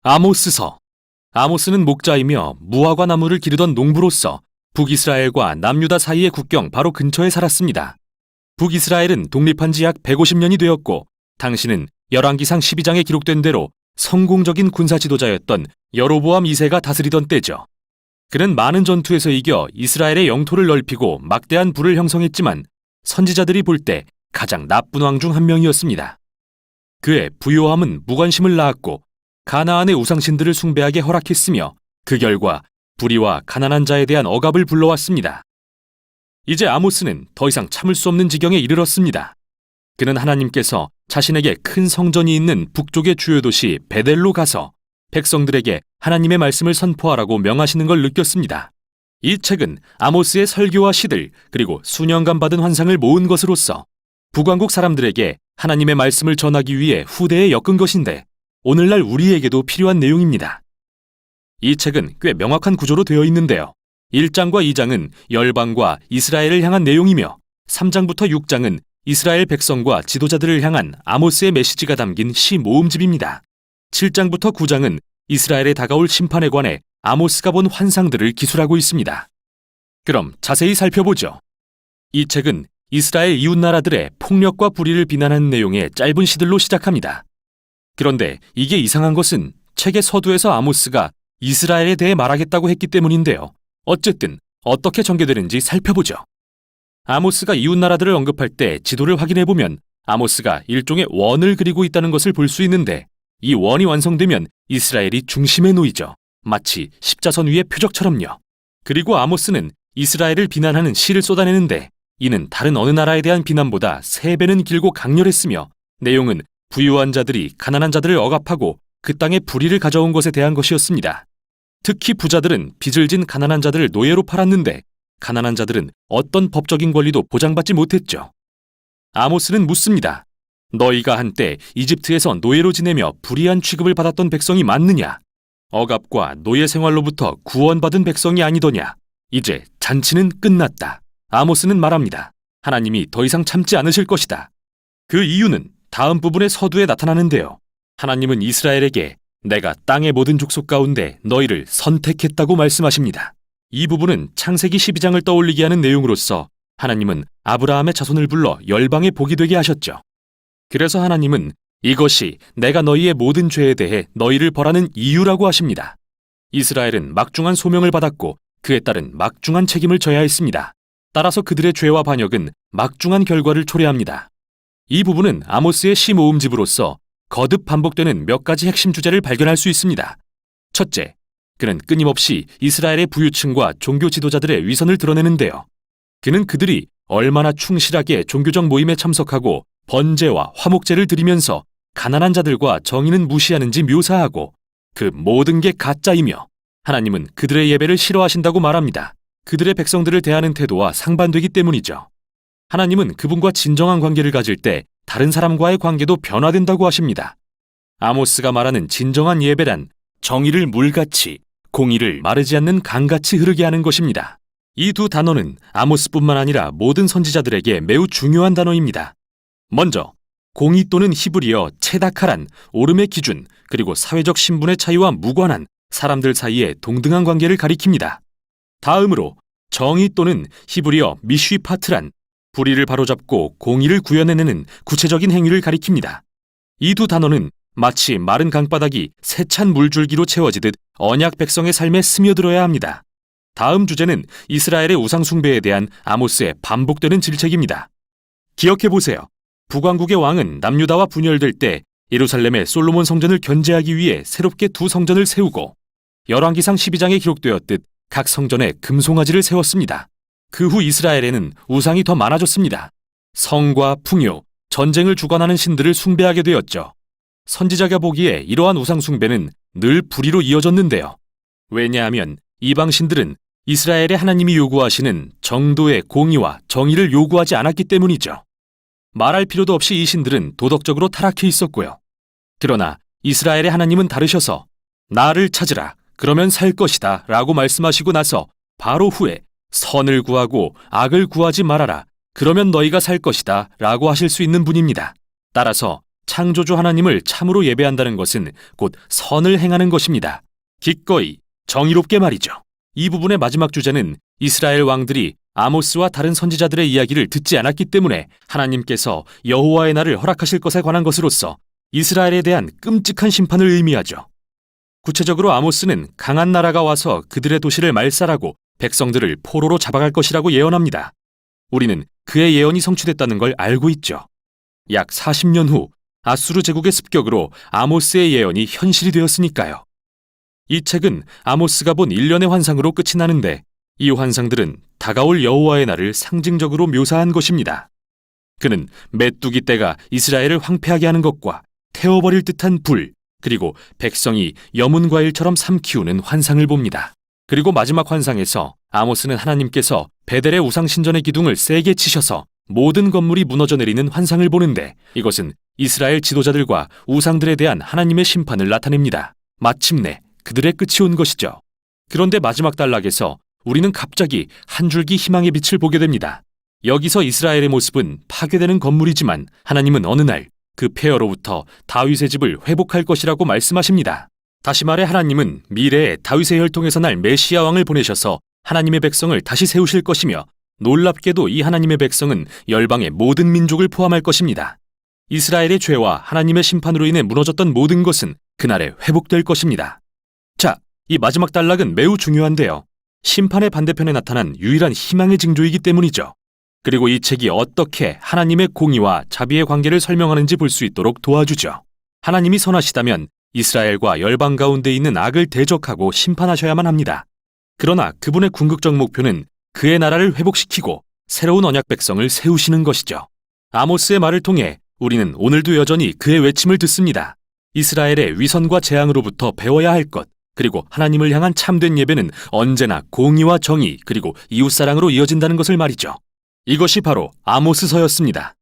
아모스서. 아모스는 목자이며 무화과 나무를 기르던 농부로서 북이스라엘과 남유다 사이의 국경 바로 근처에 살았습니다. 북이스라엘은 독립한 지 약 150년이 되었고 당시는 열왕기상 12장에 기록된 대로 성공적인 군사 지도자였던 여로보암 2세가 다스리던 때죠. 그는 많은 전투에서 이겨 이스라엘의 영토를 넓히고 막대한 부를 형성했지만 선지자들이 볼 때 가장 나쁜 왕 중 한 명이었습니다. 그의 부요함은 무관심을 낳았고 가나안의 우상신들을 숭배하게 허락했으며 그 결과 불의와 가난한 자에 대한 억압을 불러왔습니다. 이제 아모스는 더 이상 참을 수 없는 지경에 이르렀습니다. 그는 하나님께서 자신에게 큰 성전이 있는 북쪽의 주요 도시 베델로 가서 백성들에게 하나님의 말씀을 선포하라고 명하시는 걸 느꼈습니다. 이 책은 아모스의 설교와 시들 그리고 수년간 받은 환상을 모은 것으로서 북왕국 사람들에게 하나님의 말씀을 전하기 위해 후대에 엮은 것인데 오늘날 우리에게도 필요한 내용입니다. 이 책은 꽤 명확한 구조로 되어 있는데요. 1장과 2장은 열방과 이스라엘을 향한 내용이며 3장부터 6장은 이스라엘 백성과 지도자들을 향한 아모스의 메시지가 담긴 시 모음집입니다. 7장부터 9장은 이스라엘에 다가올 심판에 관해 아모스가 본 환상들을 기술하고 있습니다. 그럼 자세히 살펴보죠. 이 책은 이스라엘 이웃나라들의 폭력과 불의를 비난하는 내용의 짧은 시들로 시작합니다. 그런데 이게 이상한 것은 책의 서두에서 아모스가 이스라엘에 대해 말하겠다고 했기 때문인데요. 어쨌든 어떻게 전개되는지 살펴보죠. 아모스가 이웃나라들을 언급할 때 지도를 확인해보면 아모스가 일종의 원을 그리고 있다는 것을 볼 수 있는데 이 원이 완성되면 이스라엘이 중심에 놓이죠. 마치 십자선 위의 표적처럼요. 그리고 아모스는 이스라엘을 비난하는 시를 쏟아내는데 이는 다른 어느 나라에 대한 비난보다 3배는 길고 강렬했으며 내용은 부유한 자들이 가난한 자들을 억압하고 그 땅에 불의를 가져온 것에 대한 것이었습니다. 특히 부자들은 빚을 진 가난한 자들을 노예로 팔았는데 가난한 자들은 어떤 법적인 권리도 보장받지 못했죠. 아모스는 묻습니다. 너희가 한때 이집트에서 노예로 지내며 불의한 취급을 받았던 백성이 맞느냐? 억압과 노예 생활로부터 구원받은 백성이 아니더냐? 이제 잔치는 끝났다. 아모스는 말합니다. 하나님이 더 이상 참지 않으실 것이다. 그 이유는 다음 부분의 서두에 나타나는데요. 하나님은 이스라엘에게 내가 땅의 모든 족속 가운데 너희를 선택했다고 말씀하십니다. 이 부분은 창세기 12장을 떠올리게 하는 내용으로서 하나님은 아브라함의 자손을 불러 열방의 복이 되게 하셨죠. 그래서 하나님은 이것이 내가 너희의 모든 죄에 대해 너희를 벌하는 이유라고 하십니다. 이스라엘은 막중한 소명을 받았고 그에 따른 막중한 책임을 져야 했습니다. 따라서 그들의 죄와 반역은 막중한 결과를 초래합니다. 이 부분은 아모스의 시 모음집으로서 거듭 반복되는 몇 가지 핵심 주제를 발견할 수 있습니다. 첫째, 그는 끊임없이 이스라엘의 부유층과 종교 지도자들의 위선을 드러내는데요. 그는 그들이 얼마나 충실하게 종교적 모임에 참석하고 번제와 화목제를 드리면서 가난한 자들과 정의는 무시하는지 묘사하고 그 모든 게 가짜이며 하나님은 그들의 예배를 싫어하신다고 말합니다. 그들의 백성들을 대하는 태도와 상반되기 때문이죠. 하나님은 그분과 진정한 관계를 가질 때 다른 사람과의 관계도 변화된다고 하십니다. 아모스가 말하는 진정한 예배란 정의를 물같이, 공의를 마르지 않는 강같이 흐르게 하는 것입니다. 이 두 단어는 아모스뿐만 아니라 모든 선지자들에게 매우 중요한 단어입니다. 먼저 공의 또는 히브리어 체다카란 오름의 기준 그리고 사회적 신분의 차이와 무관한 사람들 사이의 동등한 관계를 가리킵니다. 다음으로 정의 또는 히브리어 미쉬파트란 불의를 바로잡고 공의를 구현해내는 구체적인 행위를 가리킵니다. 이 두 단어는 마치 마른 강바닥이 세찬 물줄기로 채워지듯 언약 백성의 삶에 스며들어야 합니다. 다음 주제는 이스라엘의 우상숭배에 대한 아모스의 반복되는 질책입니다. 기억해보세요. 북왕국의 왕은 남유다와 분열될 때 예루살렘의 솔로몬 성전을 견제하기 위해 새롭게 두 성전을 세우고 열왕기상 12장에 기록되었듯 각 성전에 금송아지를 세웠습니다. 그 후 이스라엘에는 우상이 더 많아졌습니다. 성과 풍요, 전쟁을 주관하는 신들을 숭배하게 되었죠. 선지자가 보기에 이러한 우상 숭배는 늘 불의로 이어졌는데요. 왜냐하면 이방 신들은 이스라엘의 하나님이 요구하시는 정도의 공의와 정의를 요구하지 않았기 때문이죠. 말할 필요도 없이 이 신들은 도덕적으로 타락해 있었고요. 그러나 이스라엘의 하나님은 다르셔서 나를 찾으라, 그러면 살 것이다 라고 말씀하시고 나서 바로 후에 선을 구하고 악을 구하지 말아라, 그러면 너희가 살 것이다 라고 하실 수 있는 분입니다. 따라서 창조주 하나님을 참으로 예배한다는 것은 곧 선을 행하는 것입니다. 기꺼이, 정의롭게 말이죠. 이 부분의 마지막 주제는 이스라엘 왕들이 아모스와 다른 선지자들의 이야기를 듣지 않았기 때문에 하나님께서 여호와의 날을 허락하실 것에 관한 것으로서 이스라엘에 대한 끔찍한 심판을 의미하죠. 구체적으로 아모스는 강한 나라가 와서 그들의 도시를 말살하고 백성들을 포로로 잡아갈 것이라고 예언합니다. 우리는 그의 예언이 성취됐다는 걸 알고 있죠. 약 40년 후 아수르 제국의 습격으로 아모스의 예언이 현실이 되었으니까요. 이 책은 아모스가 본 일련의 환상으로 끝이 나는데 이 환상들은 다가올 여호와의 날을 상징적으로 묘사한 것입니다. 그는 메뚜기 떼가 이스라엘을 황폐하게 하는 것과 태워버릴 듯한 불, 그리고 백성이 여문과일처럼 삼키우는 환상을 봅니다. 그리고 마지막 환상에서 아모스는 하나님께서 베델의 우상신전의 기둥을 세게 치셔서 모든 건물이 무너져 내리는 환상을 보는데 이것은 이스라엘 지도자들과 우상들에 대한 하나님의 심판을 나타냅니다. 마침내 그들의 끝이 온 것이죠. 그런데 마지막 단락에서 우리는 갑자기 한 줄기 희망의 빛을 보게 됩니다. 여기서 이스라엘의 모습은 파괴되는 건물이지만 하나님은 어느 날 그 폐허로부터 다윗의 집을 회복할 것이라고 말씀하십니다. 다시 말해 하나님은 미래에 다윗의 혈통에서 날 메시아 왕을 보내셔서 하나님의 백성을 다시 세우실 것이며 놀랍게도 이 하나님의 백성은 열방의 모든 민족을 포함할 것입니다. 이스라엘의 죄와 하나님의 심판으로 인해 무너졌던 모든 것은 그날에 회복될 것입니다. 자, 이 마지막 단락은 매우 중요한데요. 심판의 반대편에 나타난 유일한 희망의 징조이기 때문이죠. 그리고 이 책이 어떻게 하나님의 공의와 자비의 관계를 설명하는지 볼 수 있도록 도와주죠. 하나님이 선하시다면 이스라엘과 열방 가운데 있는 악을 대적하고 심판하셔야만 합니다. 그러나 그분의 궁극적 목표는 그의 나라를 회복시키고 새로운 언약 백성을 세우시는 것이죠. 아모스의 말을 통해 우리는 오늘도 여전히 그의 외침을 듣습니다. 이스라엘의 위선과 재앙으로부터 배워야 할 것, 그리고 하나님을 향한 참된 예배는 언제나 공의와 정의, 그리고 이웃사랑으로 이어진다는 것을 말이죠. 이것이 바로 아모스서였습니다.